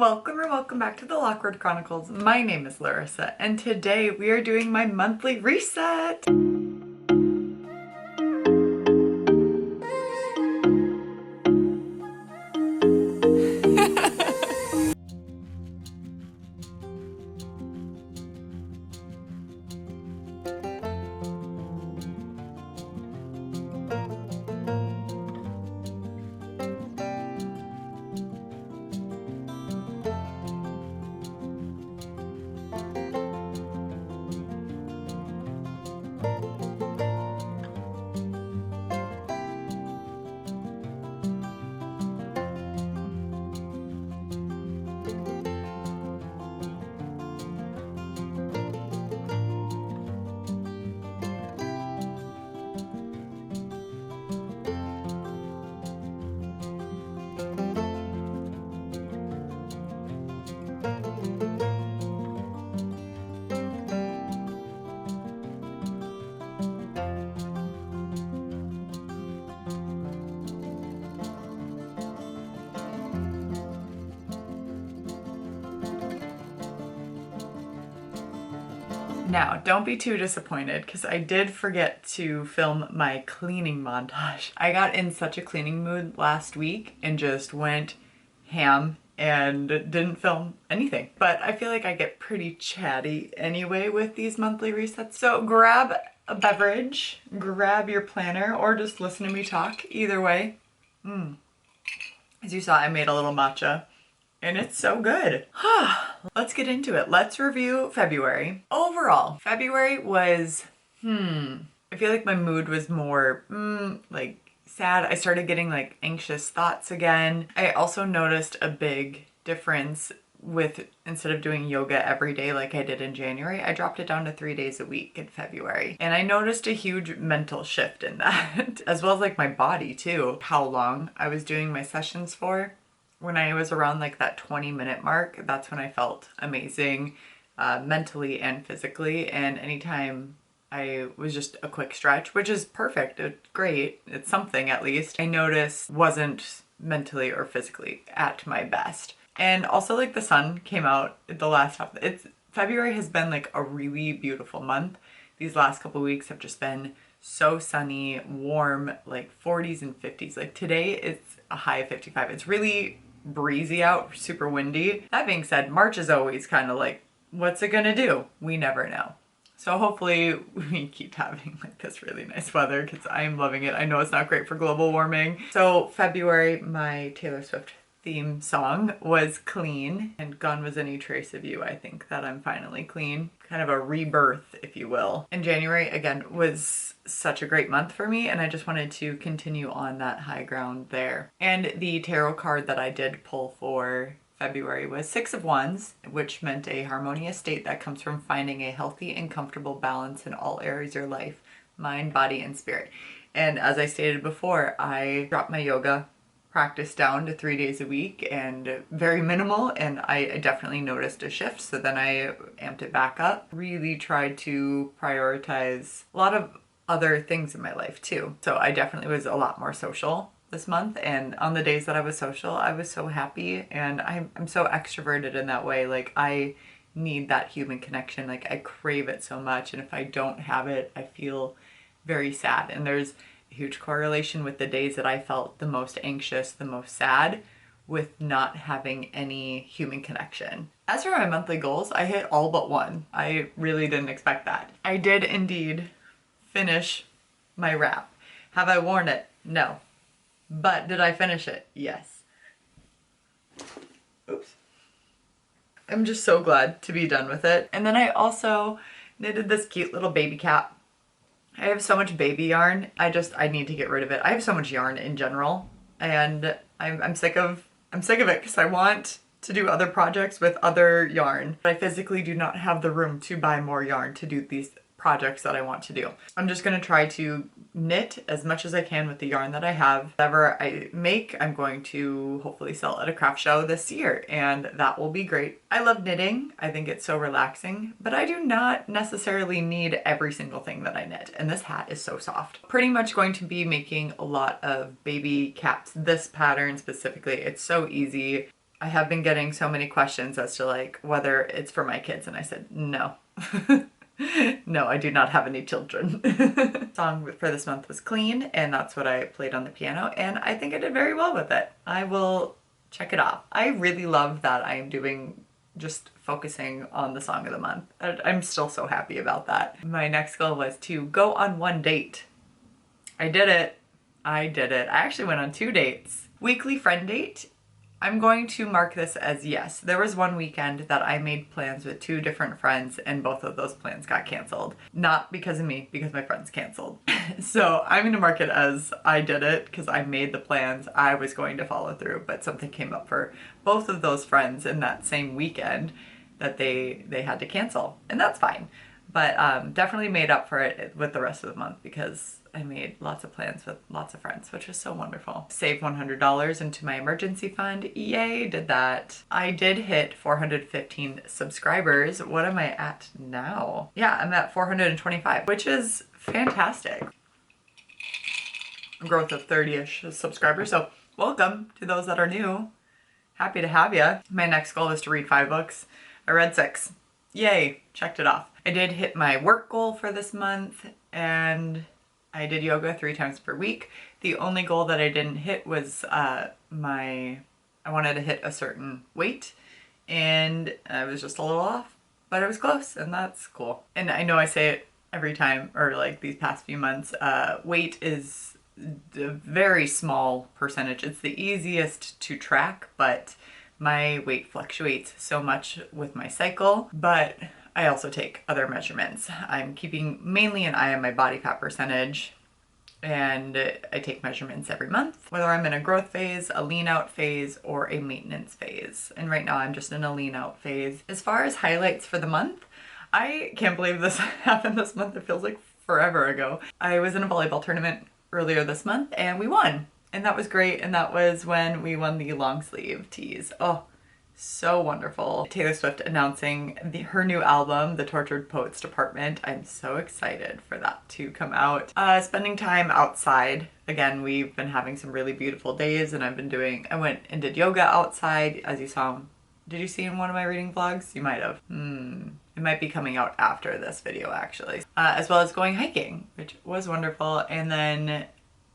Welcome back to the Lockwood Chronicles. My name is Larissa, and today we are doing my monthly reset. Now, don't be too disappointed because I did forget to film my cleaning montage. I got in such a cleaning mood last week and just went ham and didn't film anything. But I feel like I get pretty chatty anyway with these monthly resets. So grab a beverage, grab your planner, or just listen to me talk. Either way. As you saw, I made a little matcha. And it's so good. Let's get into it. Let's review February. Overall, February was, I feel like my mood was more, like sad. I started getting like anxious thoughts again. I also noticed a big difference with, instead of doing yoga every day like I did in January, I dropped it down to 3 days a week in February. And I noticed a huge mental shift in that, as well as like my body too, how long I was doing my sessions for. When I was around like that 20-minute mark, that's when I felt amazing, mentally and physically. And anytime I was just a quick stretch, which is perfect, it's great, it's something at least, I noticed wasn't mentally or physically at my best. And also like the sun came out the last half. February has been like a really beautiful month. These last couple weeks have just been so sunny, warm, like 40s and 50s. Like today it's a high of 55. It's really breezy out, super windy. That being said, March is always kind of like, what's it gonna do? We never know. So hopefully we keep having like this really nice weather because I am loving it. I know it's not great for global warming. So February, my Taylor Swift theme song was Clean, and Gone Was Any Trace of You. I think that I'm finally clean. Kind of a rebirth, if you will. And January, again, was such a great month for me, and I just wanted to continue on that high ground there. And the tarot card that I did pull for February was Six of Wands, which meant a harmonious state that comes from finding a healthy and comfortable balance in all areas of your life, mind, body, and spirit. And as I stated before, I dropped my yoga practice down to 3 days a week and very minimal, and I definitely noticed a shift, so then I amped it back up. Really tried to prioritize a lot of other things in my life too. So I definitely was a lot more social this month, and on the days that I was social, I was so happy, and I'm so extroverted in that way. Like I need that human connection, like I crave it so much, and if I don't have it, I feel very sad. And there's a huge correlation with the days that I felt the most anxious, the most sad, with not having any human connection. As for my monthly goals, I hit all but one. I really didn't expect that. I did indeed finish my wrap. Have I worn it? No. But did I finish it? Yes. Oops. I'm just so glad to be done with it. And then I also knitted this cute little baby cap. I have so much baby yarn. I need to get rid of it. I have so much yarn in general, and I'm sick of it because I want to do other projects with other yarn. But I physically do not have the room to buy more yarn to do these projects that I want to do. I'm just gonna try to knit as much as I can with the yarn that I have. Whatever I make, I'm going to hopefully sell at a craft show this year, and that will be great. I love knitting. I think it's so relaxing, but I do not necessarily need every single thing that I knit, and this hat is so soft. Pretty much going to be making a lot of baby caps. This pattern specifically, it's so easy. I have been getting so many questions as to like whether it's for my kids, and I said no. No, I do not have any children. Song for this month was Clean, and that's what I played on the piano, and I think I did very well with it. I will check it off. I really love that I am doing just focusing on the song of the month. I'm still so happy about that. My next goal was to go on one date. I did it. I did it. I actually went on 2 dates. Weekly friend date. I'm going to mark this as yes. There was one weekend that I made plans with 2 different friends and both of those plans got canceled. Not because of me, because my friends canceled. So I'm going to mark it as I did it because I made the plans. I was going to follow through, but something came up for both of those friends in that same weekend that they had to cancel, and that's fine. But definitely made up for it with the rest of the month because I made lots of plans with lots of friends, which was so wonderful. Saved $100 into my emergency fund. Yay, did that. I did hit 415 subscribers. What am I at now? Yeah, I'm at 425, which is fantastic. A growth of 30-ish subscribers. So welcome to those that are new. Happy to have you. My next goal is to read 5 books. I read 6. Yay, checked it off. I did hit my work goal for this month, and I did yoga 3 times per week. The only goal that I didn't hit was I wanted to hit a certain weight, and I was just a little off, but it was close, and that's cool. And I know I say it every time, or like these past few months, weight is a very small percentage. It's the easiest to track, but my weight fluctuates so much with my cycle, but I also take other measurements. I'm keeping mainly an eye on my body fat percentage, and I take measurements every month, whether I'm in a growth phase, a lean out phase, or a maintenance phase. And right now I'm just in a lean out phase. As far as highlights for the month, I can't believe this happened this month. It feels like forever ago. I was in a volleyball tournament earlier this month and we won. And that was great. And that was when we won the long sleeve tees. Oh, so wonderful. Taylor Swift announcing her new album, The Tortured Poets Department. I'm so excited for that to come out. Spending time outside. Again, we've been having some really beautiful days, and I went and did yoga outside, as you saw. Did you see in one of my reading vlogs? You might have. It might be coming out after this video, actually. As well as going hiking, which was wonderful. And then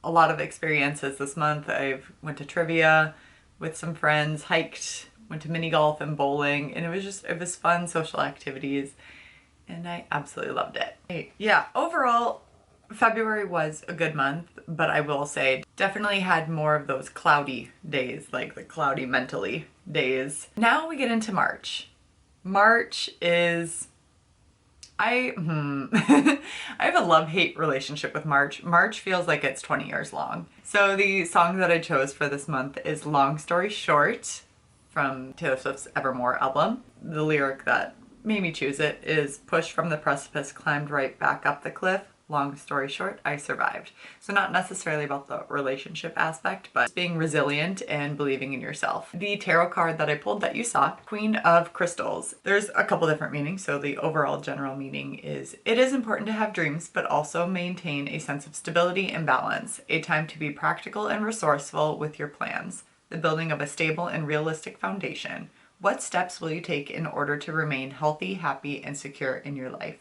a lot of experiences this month. I went to trivia with some friends, hiked, went to mini golf and bowling, and it was fun social activities, and I absolutely loved it. Yeah, overall, February was a good month, but I will say definitely had more of those cloudy days, like the cloudy mentally days. Now we get into March. March is, I have a love-hate relationship with March. March feels like it's 20 years long. So the song that I chose for this month is Long Story Short from Taylor Swift's Evermore album. The lyric that made me choose it is, "Pushed from the precipice, climbed right back up the cliff. Long story short, I survived." So not necessarily about the relationship aspect, but being resilient and believing in yourself. The tarot card that I pulled that you saw, Queen of Crystals. There's a couple different meanings. So the overall general meaning is, it is important to have dreams, but also maintain a sense of stability and balance. A time to be practical and resourceful with your plans. The building of a stable and realistic foundation. What steps will you take in order to remain healthy, happy, and secure in your life?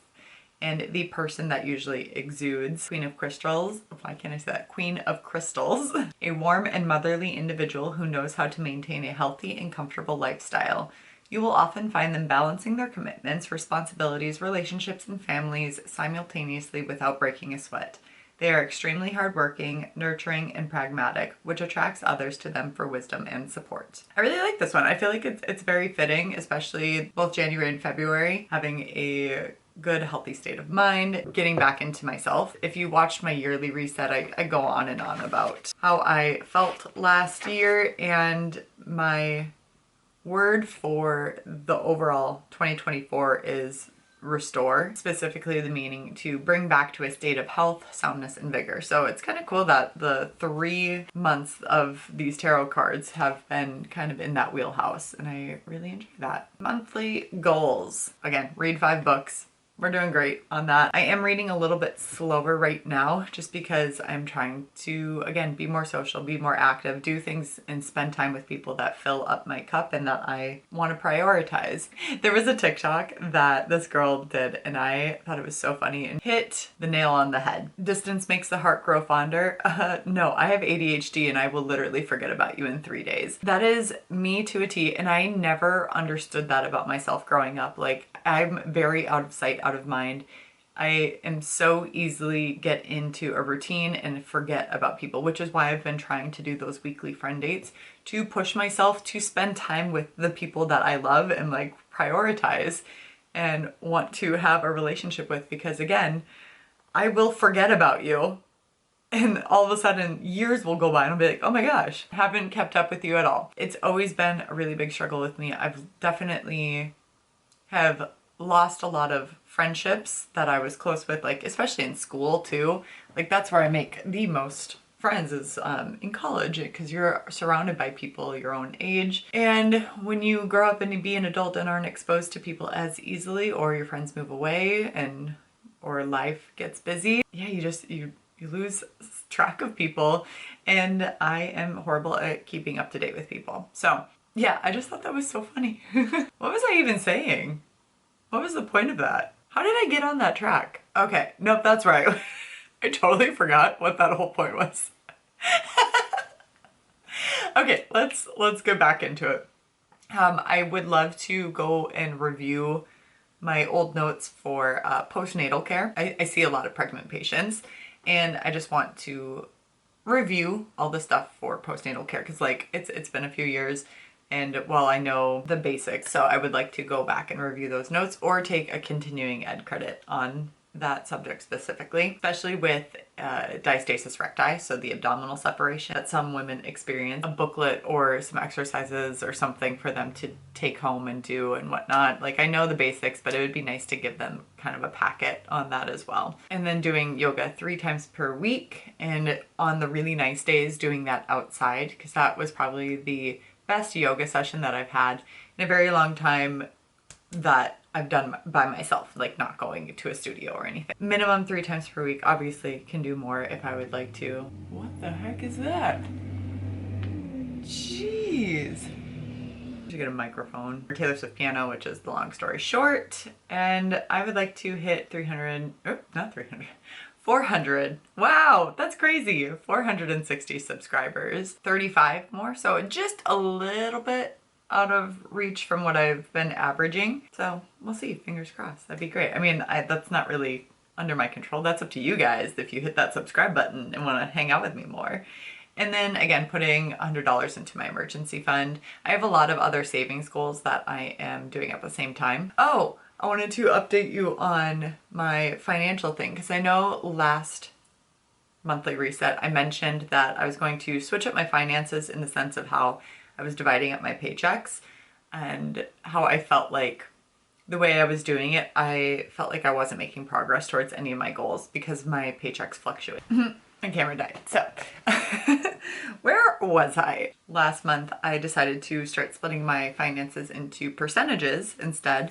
And the person that usually exudes, Queen of Crystals, why can't I say that? Queen of Crystals. A warm and motherly individual who knows how to maintain a healthy and comfortable lifestyle. You will often find them balancing their commitments, responsibilities, relationships, and families simultaneously without breaking a sweat. They are extremely hardworking, nurturing, and pragmatic, which attracts others to them for wisdom and support. I really like this one. I feel like it's very fitting, especially both January and February, having a good, healthy state of mind, getting back into myself. If you watched my yearly reset, I go on and on about how I felt last year, and my word for the overall 2024 is restore, specifically the meaning to bring back to a state of health, soundness, and vigor. So it's kind of cool that the 3 months of these tarot cards have been kind of in that wheelhouse, and I really enjoy that. Monthly goals. Again, read 5 books. we're doing great on that. I am reading a little bit slower right now just because I'm trying to, again, be more social, be more active, do things and spend time with people that fill up my cup and that I want to prioritize. There was a TikTok that this girl did and I thought it was so funny and hit the nail on the head. Distance makes the heart grow fonder. No, I have ADHD and I will literally forget about you in 3 days. That is me to a T, and I never understood that about myself growing up. Like, I'm very out of sight, out of mind. I am so easily get into a routine and forget about people, which is why I've been trying to do those weekly friend dates to push myself to spend time with the people that I love and like prioritize and want to have a relationship with, because again, I will forget about you. And all of a sudden years will go by and I'll be like, oh my gosh, haven't kept up with you at all. It's always been a really big struggle with me. I've definitely have lost a lot of friendships that I was close with, like especially in school too. Like that's where I make the most friends is in college, because you're surrounded by people your own age. And when you grow up and you be an adult and aren't exposed to people as easily, or your friends move away and or life gets busy, yeah, you lose track of people, and I am horrible at keeping up to date with people. So yeah, I just thought that was so funny. What was I even saying? What was the point of that? How did I get on that track? Okay, nope, that's right. I totally forgot what that whole point was. Okay, let's get back into it. I would love to go and review my old notes for postnatal care. I see a lot of pregnant patients, and I just want to review all the stuff for postnatal care, because like it's been a few years, and while I know the basics, so I would like to go back and review those notes or take a continuing ed credit on that subject specifically, especially with diastasis recti, so the abdominal separation that some women experience. A booklet or some exercises or something for them to take home and do and whatnot. Like, I know the basics, but it would be nice to give them kind of a packet on that as well. And then doing yoga 3 times per week, and on the really nice days doing that outside, because that was probably the best yoga session that I've had in a very long time that I've done by myself, like not going to a studio or anything. Minimum 3 times per week. Obviously can do more if I would like to. What the heck is that? Jeez. To get a microphone for Taylor Swift piano, which is the long story short. And I would like to hit 300, oh, not 300, 400. Wow, that's crazy. 460 subscribers, 35 more. So just a little bit out of reach from what I've been averaging. So we'll see, fingers crossed. That'd be great. I mean, that's not really under my control. That's up to you guys if you hit that subscribe button and want to hang out with me more. And then again, putting $100 into my emergency fund. I have a lot of other savings goals that I am doing at the same time. Oh, I wanted to update you on my financial thing, because I know last monthly reset I mentioned that I was going to switch up my finances in the sense of how I was dividing up my paychecks, and how I felt like the way I was doing it, I felt like I wasn't making progress towards any of my goals because my paychecks fluctuate. My camera died. So where was I? Last month I decided to start splitting my finances into percentages instead.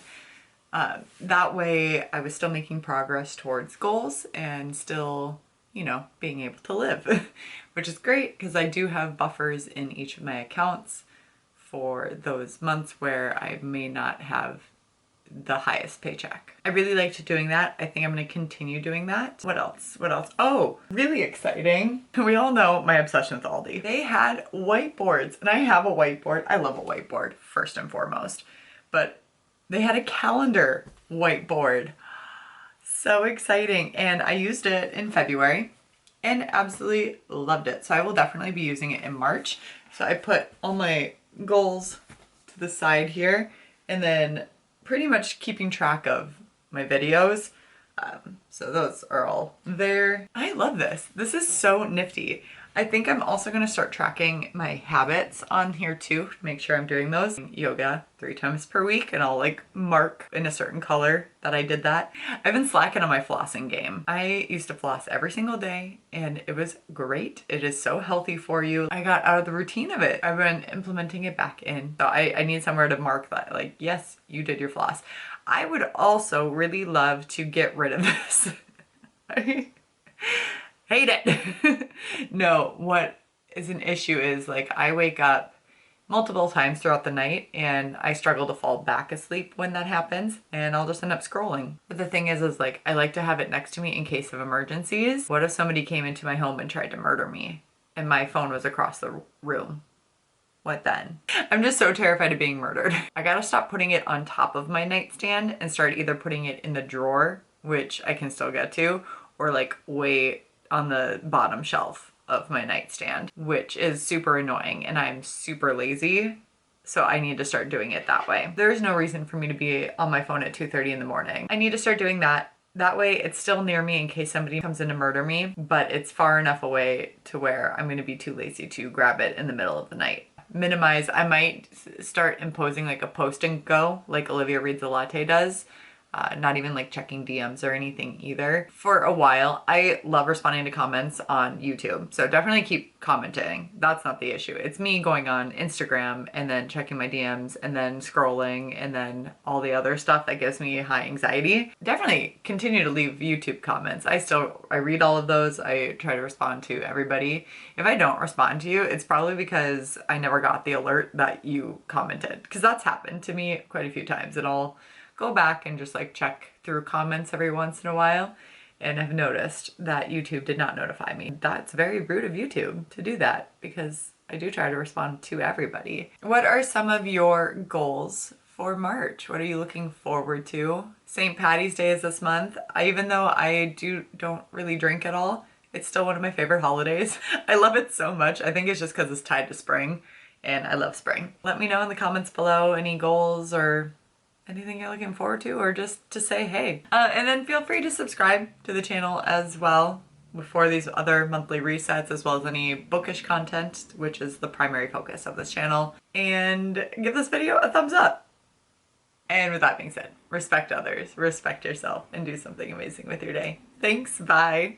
That way I was still making progress towards goals and still, you know, being able to live, which is great because I do have buffers in each of my accounts for those months where I may not have the highest paycheck. I really liked doing that. I think I'm going to continue doing that. What else? What else? Oh, really exciting. We all know my obsession with Aldi. They had whiteboards, and I have a whiteboard. I love a whiteboard first and foremost, but they had a calendar whiteboard. So exciting. And I used it in February and absolutely loved it. So I will definitely be using it in March. So I put all my goals to the side here, and then pretty much keeping track of my videos. So those are all there. I love this. This is so nifty. I think I'm also going to start tracking my habits on here too, to make sure I'm doing those. Yoga 3 times per week, and I'll like mark in a certain color that I did that. I've been slacking on my flossing game. I used to floss every single day and it was great. It is so healthy for you. I got out of the routine of it. I've been implementing it back in. So I need somewhere to mark that, like, yes, you did your floss. I would also really love to get rid of this. I hate it. No, what is an issue is like I wake up multiple times throughout the night and I struggle to fall back asleep when that happens, and I'll just end up scrolling. But the thing is like I like to have it next to me in case of emergencies. What if somebody came into my home and tried to murder me and my phone was across the room? What then? I'm just so terrified of being murdered. I gotta stop putting it on top of my nightstand and start either putting it in the drawer, which I can still get to, or like way on the bottom shelf of my nightstand, which is super annoying, and I'm super lazy. So I need to start doing it that way. There is no reason for me to be on my phone at 2:30 in the morning. I need to start doing that. That way it's still near me in case somebody comes in to murder me, but it's far enough away to where I'm gonna be too lazy to grab it in the middle of the night. Minimize, I might start imposing like a post and go, like Olivia Reads a Latte does. Not even like checking DMs or anything either. For a while, I love responding to comments on YouTube. So definitely keep commenting. That's not the issue. It's me going on Instagram and then checking my DMs and then scrolling and then all the other stuff that gives me high anxiety. Definitely continue to leave YouTube comments. I read all of those. I try to respond to everybody. If I don't respond to you, it's probably because I never got the alert that you commented, because that's happened to me quite a few times. And I'll go back and just like check through comments every once in a while and have noticed that YouTube did not notify me. That's very rude of YouTube to do that, because I do try to respond to everybody. What are some of your goals for March? What are you looking forward to? St. Patty's Day is this month. Even though I don't really drink at all, it's still one of my favorite holidays. I love it so much. I think it's just because it's tied to spring and I love spring. Let me know in the comments below any goals or anything you're looking forward to, or just to say hey. And then feel free to subscribe to the channel as well for these other monthly resets, as well as any bookish content, which is the primary focus of this channel. And give this video a thumbs up. And with that being said, respect others, respect yourself, and do something amazing with your day. Thanks, bye.